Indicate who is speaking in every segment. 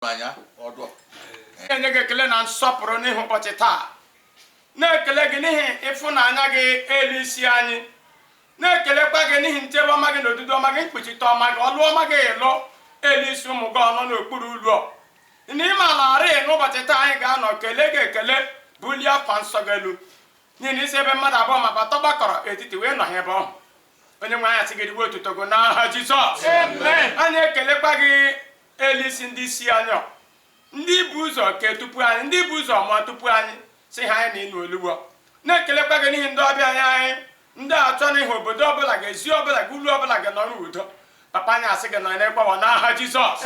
Speaker 1: Manya ọdụ.
Speaker 2: Enye gị ekele na nsọpụrụ n'ihu ụbọchị taa. Na-ekele gị n'ihi ịfụnanya gị elu isi anyị. Na-ekelekwa gị n'ihi nchebe ọma gị na odudu ọma gị, mkpuchite ọma gị, ọlụ ọma gị ịlụ elu isi ụmụ gị ọnọ n'okpuru ụlọ. N'ime ala arị n'ụbọchị taa anyị ga-anọ kelee gị ekele bulie akwa nsọ gị elu. N'ihi na isi ebe mmadụ abụọ ma bata gbakọrọ etiti wee nọ ebe ọhụ. Onye nwe anyị asị gị rigbo otuto gị n'aha Jizọs. Anyị ekelekwa gị elu isi ndị isi anyị, ndị bụ ụzọ ke tupu anyị, ndị bụ ụzọ mụọ tupu anyị, si ha anyị na ịnụ olugbo. Na-ekelekwa gị n'ihi ndị ọbịa anyị, ndị achọ n'ihi obodo ọbụla gị, ezi ọbụla gị, ụlọ ọbụla gị nọ n'udo. Papa anyị asị gị nọ n'ekwawa n'aha Jizọs.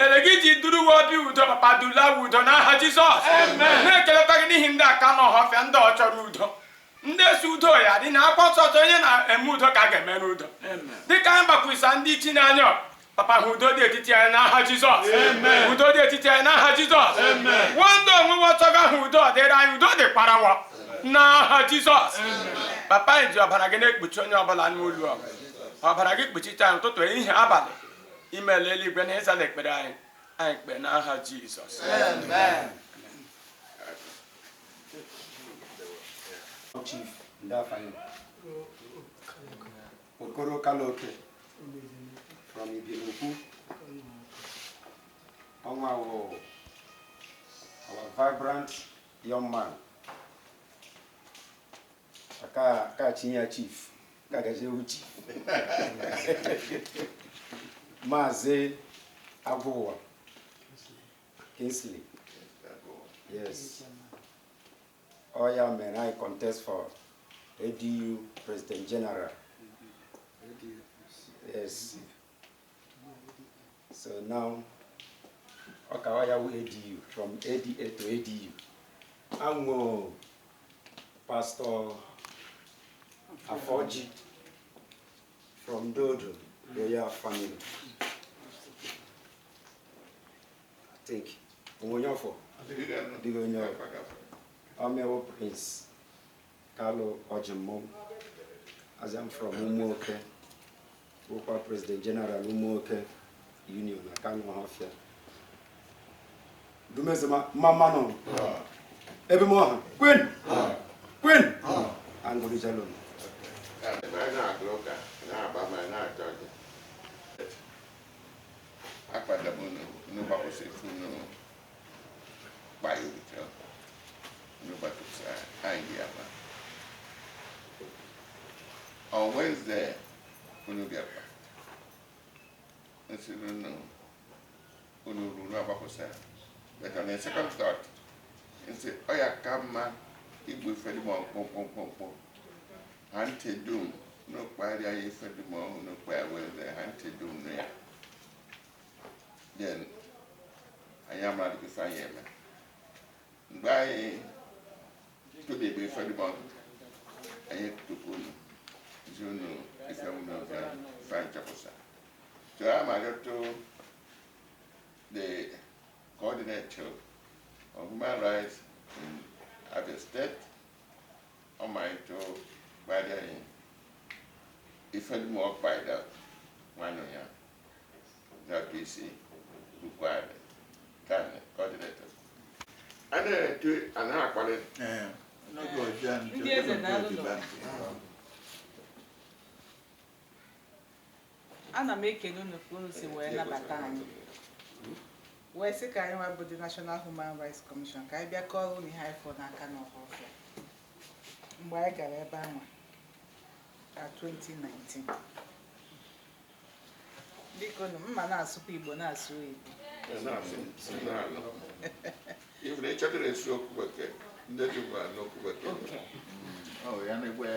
Speaker 2: Ele gị ji duru uwe obi udo, papa dula udo n'aha Jizọs. Na-ekelekwa gị n'ihi ndị aka nọ ọhọfịa, ndị ọ chọrọ udo, ndị esi udo ya dị na akwụkwọ nsọ ọtọ onye na-eme udo ka a ga-eme n'udo. Dịka anyị gbakwusa ndị ichi n'anya, papa ha udo dị etiti anyị n'aha Jizọs. Udo dị etiti anyị n'aha Jizọs. Nwandụ onwe ọchọga ha udo dịrị anyị, udo dịkwara wa n'aha Jizọs. Papa anyị ji ọbara gị na-ekpuchi onye ọbụla n'olu ọgụ. Ọbara gị kpuchite anyị ụtụtụ, ehihie, abalị, imele eluigwe na ịzala ekpere anyị kpe n'aha Jizọs.
Speaker 3: Chief Ndafani Okoro Kaloke from Ibinuku. Our vibrant young man. Aka Chinya Chief. Kagaje Uchi. Maze Agowa. Kingsley. Yes. Oh yeah, man, I contest for ADU President General. Yes. So now, Okawaya will ADU, from ADA to ADU. I'm Pastor Afoji from Dodo, Royal family. I think. I'm your Prince Carlo Ojemo, as I'm from Umuoke, Opa President General Umuoke Union, I can't have here. Dumezema, Mama no. Every morning, Queen, Queen, and go to Jalon.
Speaker 1: On Wednesday, when you get back, I don't know, when you run up a set. But on the second thought, and say, oh, yeah, come, man, if we fed him on pom. Ante doom, no query, I fed him on, no query, the ante doom there. Then I am ready to find him. By today, we fed him on. I have to pull. You know, if I will not find Japosa. So I'm to the coordinator of human rights in Abia State, on my to by the if I more by that one year that PC required coordinator. And then to another quality. No go
Speaker 4: Ana m ekele unu ka unu si wee nabata anyị wee sị ka anyị nwa bụ the National Human Rights Commission ka anyị bịa kọọrọ unu ihe anyị fọ n'aka n'Ọhafịa mgbe anyị gara ebe ahụ na 2019. Biko unu mma na-asụkwa Igbo na-asụ Igbo.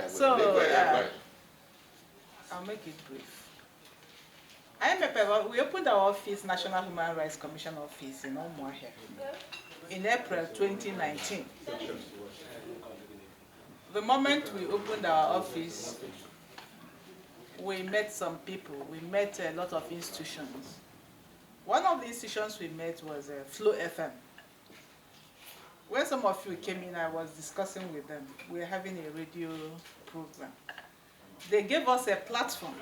Speaker 4: So I'll make it brief. We opened our office, National Human Rights Commission office in Umuahia in April 2019. The moment we opened our office, we met some people, we met a lot of institutions. One of the institutions we met was Flow FM. When some of you came in, I was discussing with them. We were having a radio program. They gave us a platform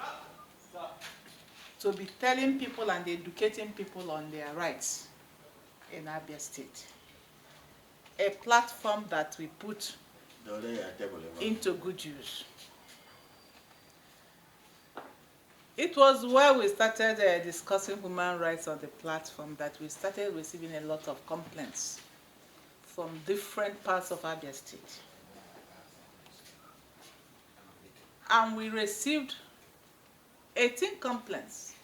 Speaker 4: to be telling people and educating people on their rights. in Abia State. A platform that we put into good use. It was where we started discussing human rights on the platform that we started receiving a lot of complaints from different parts of Abia State. And we received 18 complaints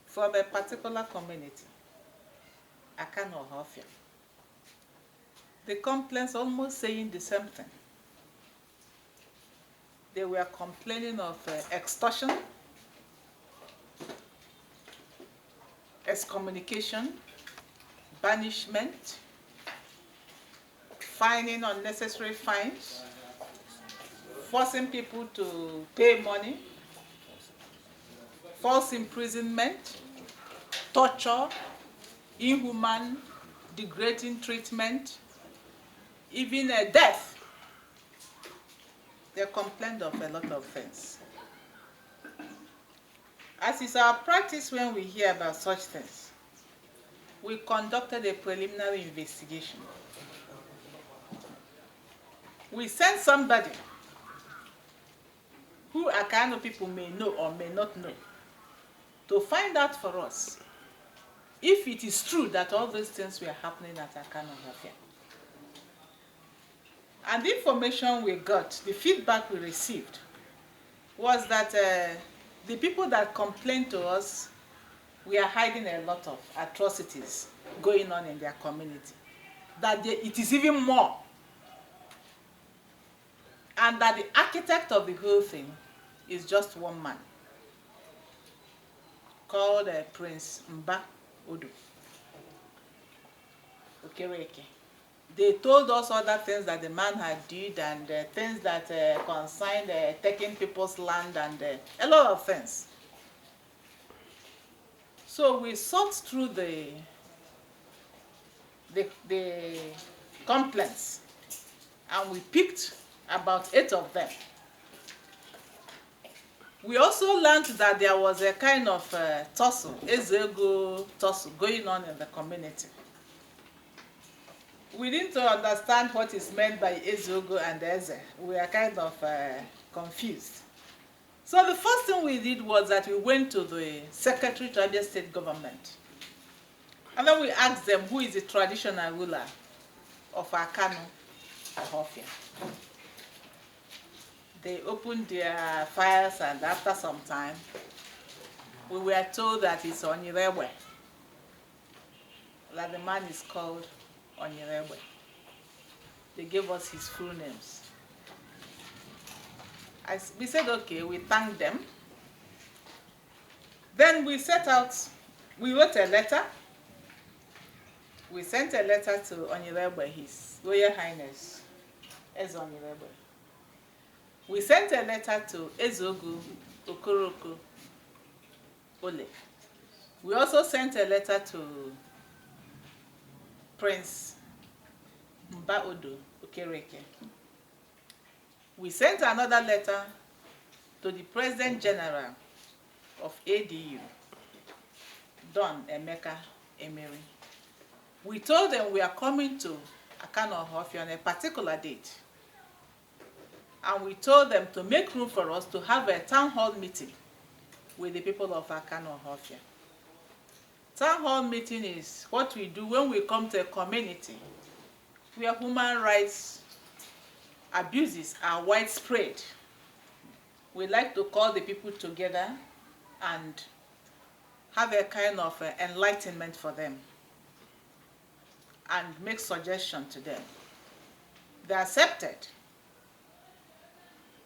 Speaker 4: from a particular community, Akano Ohafia. The complaints almost saying the same thing. They were complaining of extortion, excommunication, banishment, fining unnecessary fines, forcing people to pay money, false imprisonment, torture, inhuman, degrading treatment, even death. They complained of a lot of things. As is our practice when we hear about such things, we conducted a preliminary investigation. We sent somebody who Akano people may know or may not know to find out for us if it is true that all these things were happening at Akano Ohafia. And the information we got, the feedback we received, was that the people that complained to us were hiding a lot of atrocities going on in their community. That it is even more. And that the architect of the whole thing is just one man, called Prince Mba Odo Okereke. They told us other things that the man had did and things that concerned taking people's land and a lot of things. So we sought through the complaints and we picked about 8 of them. We also learned that there was a kind of tussle, Ezego tussle going on in the community. We didn't understand what is meant by Ezogo and Eze. We are kind of confused. So the first thing we did was that we went to the Secretary to Abia State Government. And then we asked them who is the traditional ruler of Akano Ohafia. They opened their files and after some time, we were told that it's Onyirewe. That the man is called Onyirewe. They gave us his full names. We said, okay, we thanked them. Then we set out, we wrote a letter. We sent a letter to Onyirewe, His Royal Highness, Eze Onyirewe. We sent a letter to Ezogu Okoroko Ole. We also sent a letter to Prince Mba Odo Okereke. We sent another letter to the President General of ADU, Don Emeka Emery. We told them we are coming to Akano Ohafia on a particular date. And we told them to make room for us to have a town hall meeting with the people of Akano Ohafia. Town hall meeting is what we do when we come to a community where human rights abuses are widespread. We like to call the people together and have a kind of enlightenment for them and make suggestions to them. They accepted.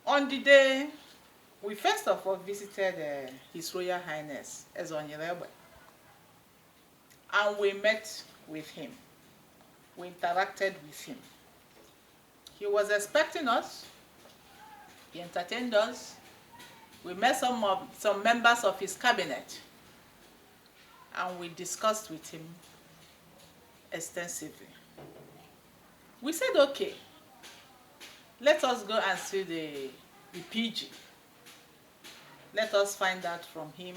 Speaker 4: On the day, we first of all visited His Royal Highness Eze Onyirewe, and we met with him. We interacted with him. He was expecting us. He entertained us. We met some members of his cabinet, and we discussed with him extensively. We said, okay, let us go and see the PG. Let us find out from him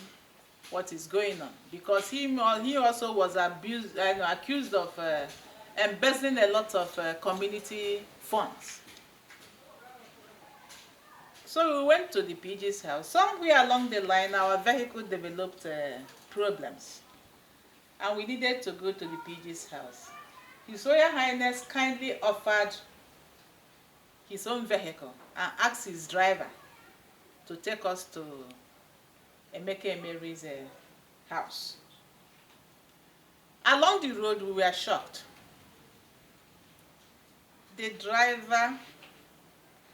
Speaker 4: what is going on, because he also was accused of embezzling a lot of community funds. So we went to the PG's house. Somewhere along the line, our vehicle developed problems, and we needed to go to the PG's house. His Royal Highness kindly offered his own vehicle and asked his driver to take us to Emeka Emery's house. Along the road, we were shocked. The driver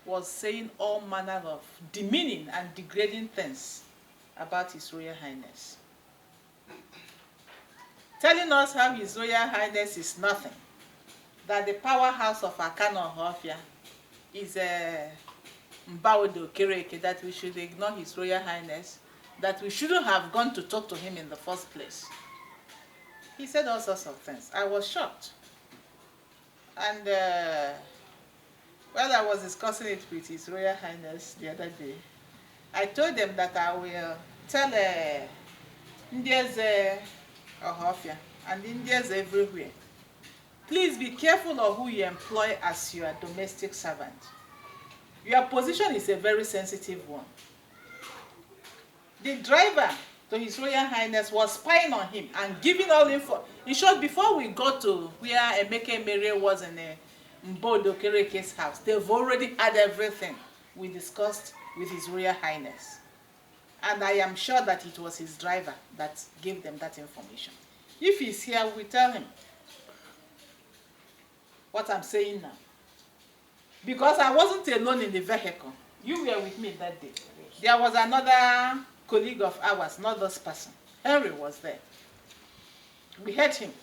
Speaker 4: was saying all manner of demeaning and degrading things about His Royal Highness. Telling us how His Royal Highness is nothing, that the powerhouse of Akano Ohafia is Mbaudo Kereke, that we should ignore His Royal Highness, that we shouldn't have gone to talk to him in the first place. He said all sorts of things. I was shocked. And while I was discussing it with His Royal Highness the other day, I told them that I will tell Indians Ohafia and Indians everywhere, please be careful of who you employ as your domestic servant. Your position is a very sensitive one. The driver to His Royal Highness was spying on him and giving all info. In short, before we got to where Emeka Emery was in Mbaudo Kereke's house, they've already had everything we discussed with His Royal Highness. And I am sure that it was his driver that gave them that information. If he's here, we tell him what I'm saying now. Because I wasn't alone in the vehicle. You were with me that day. There was another colleague of ours, not this person. Henry was there. We heard him.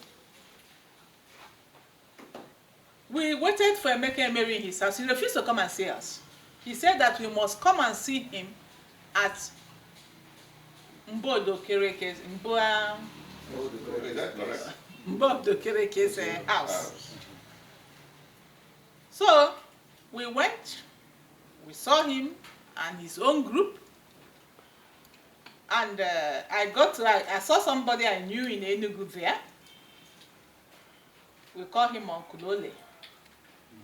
Speaker 4: We waited for Emeka Emery in his house. He refused to come and see us. He said that we must come and see him at Mbaudo Kereke's, Mbaudo Kereke's house. So we went, we saw him and his own group, and I saw somebody I knew in Enugu there. We call him Uncle Ole.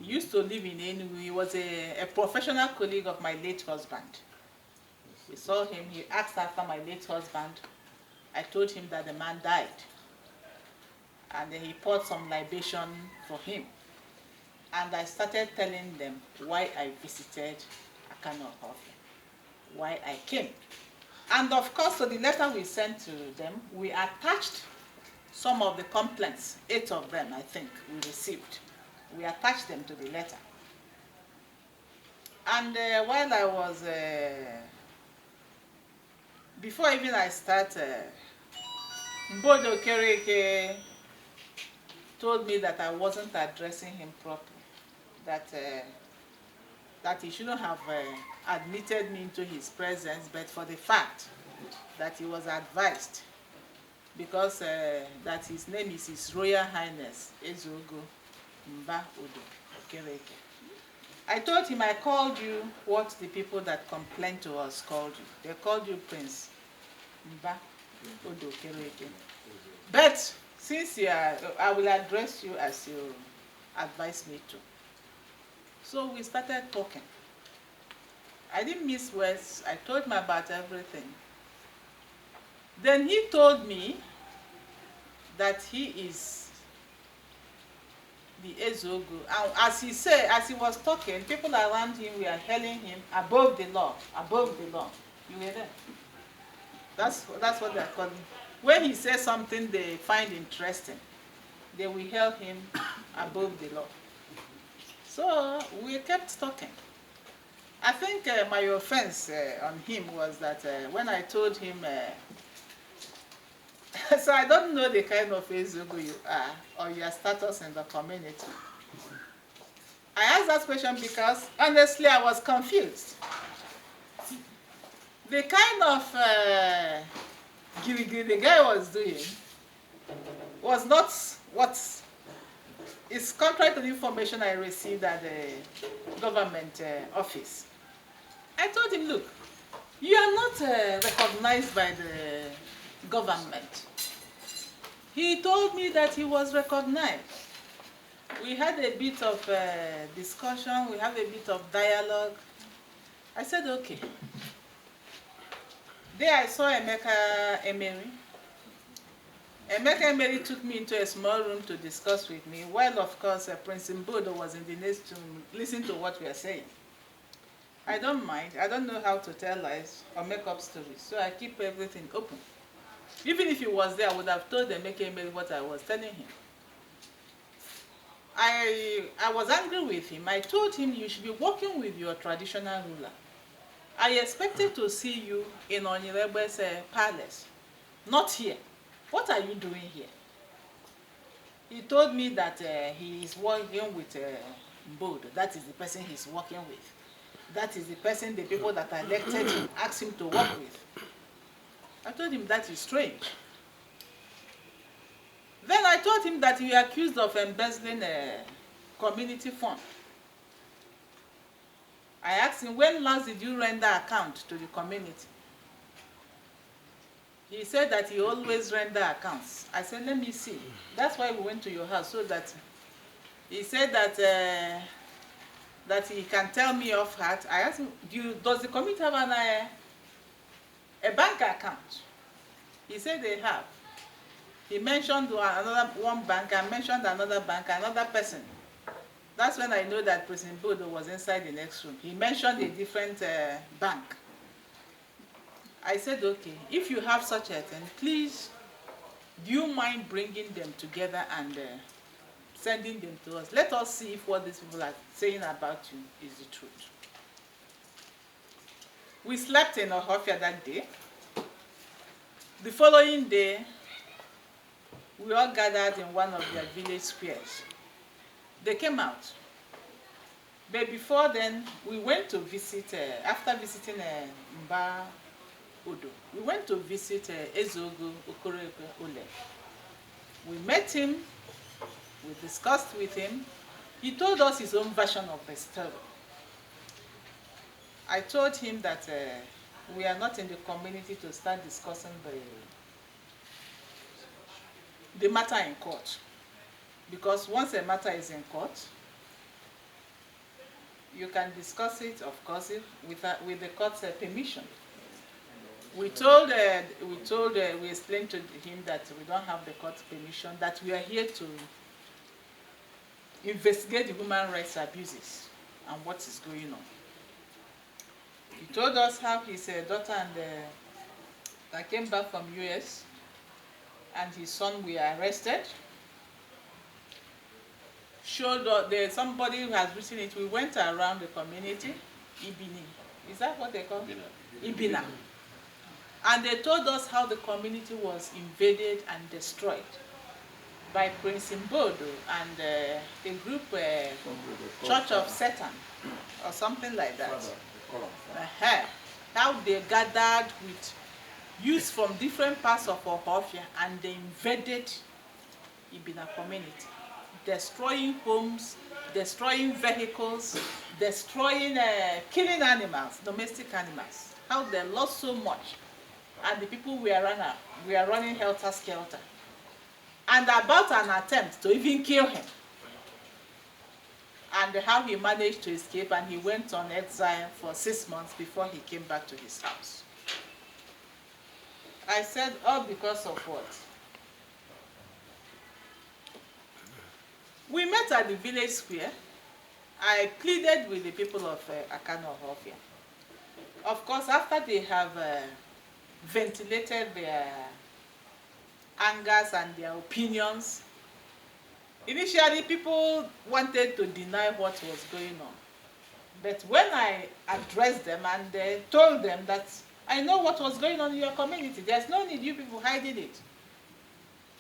Speaker 4: He used to live in Enugu. He was a professional colleague of my late husband. We saw him, he asked after my late husband. I told him that the man died. And then he poured some libation for him. And I started telling them why I visited Akano Ohafia, why I came. And of course, to the letter we sent to them, we attached some of the complaints, 8 of them, I think, we received. We attached them to the letter. And while I was, before even I started, Mbaudo Kereke told me that I wasn't addressing him properly, that he shouldn't have admitted me into his presence, but for the fact that he was advised, because that his name is His Royal Highness Ezeogo Mbaudo Kereke. I told him I called you what the people that complained to us called you. They called you Prince Mbaudo Kereke. But since you are, I will address you as you advised me to. So we started talking. I didn't miss words. I told him about everything. Then he told me that he is the Ezeogo. And as he said, as he was talking, people around him were hailing him above the law, above the law. You hear that? That's what they're calling. When he says something they find interesting, they will hail him above the law. So we kept talking. I think my offense on him was that when I told him, so I don't know the kind of Ezeogo you are or your status in the community. I asked that question because honestly I was confused. The kind of girigiri the guy was doing was not what is contrary to the information I received at the government office. I told him, look, you are not recognized by the government. He told me that he was recognized. We had a bit of discussion, we have a bit of dialogue. I said, okay. There I saw Emeka Emery. Emeka Emery took me into a small room to discuss with me, while of course Prince Mbodo was in the next room listening to what we are saying. I don't mind. I don't know how to tell lies or make up stories, so I keep everything open. Even if he was there, I would have told Emeka Emery what I was telling him. I was angry with him. I told him you should be working with your traditional ruler. I expected to see you in Onirebe's palace, not here. What are you doing here? He told me that he is working with Mbodo. That is the person he's working with. That is the person the people that elected him asked him to work with. I told him that is strange. Then I told him that you are accused of embezzling a community fund. I asked him, when last did you render account to the community? He said that he always render accounts. I said, let me see. That's why we went to your house, so that he said that that he can tell me off heart. I asked him, does the community have a bank account? He said they have. He mentioned one bank, I mentioned another bank, another person. That's when I know that President Bodo was inside the next room. He mentioned a different bank. I said, okay, if you have such a thing, please, do you mind bringing them together and sending them to us? Let us see if what these people are saying about you is the truth. We slept in Ohofia that day. The following day, we all gathered in one of their village squares. They came out. But before then, we went to visit, after visiting Mba Odo, we went to visit Ezeogo Okorekwe Ole. We met him, we discussed with him. He told us his own version of the story. I told him that we are not in the community to start discussing the matter in court. Because once a matter is in court, you can discuss it, of course, with the court's permission. We explained to him that we don't have the court's permission, that we are here to investigate the human rights abuses and what is going on. He told us how his daughter that came back from US and his son were arrested. Showed that somebody who has written it. We went around the community, Ibini. Is that what they call it? Ibina. And they told us how the community was invaded and destroyed by Prince Mbodo and a group, Church of Satan, or something like that. How they gathered with youths from different parts of Ohofia and they invaded Ibina community, destroying homes, destroying vehicles, destroying, killing animals, domestic animals. How they lost so much, and the people were running helter-skelter, and about an attempt to even kill him. And how he managed to escape, and he went on exile for 6 months before he came back to his house. I said, all because of what? We met at the village square. I pleaded with the people of Akano Ohofia. Of course, after they have ventilated their angers and their opinions, initially people wanted to deny what was going on. But when I addressed them and told them that I know what was going on in your community, there's no need you people hiding it.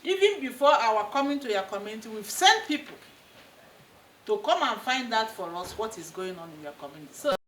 Speaker 4: Even before our coming to your community, we've sent people to come and find out for us what is going on in your community. So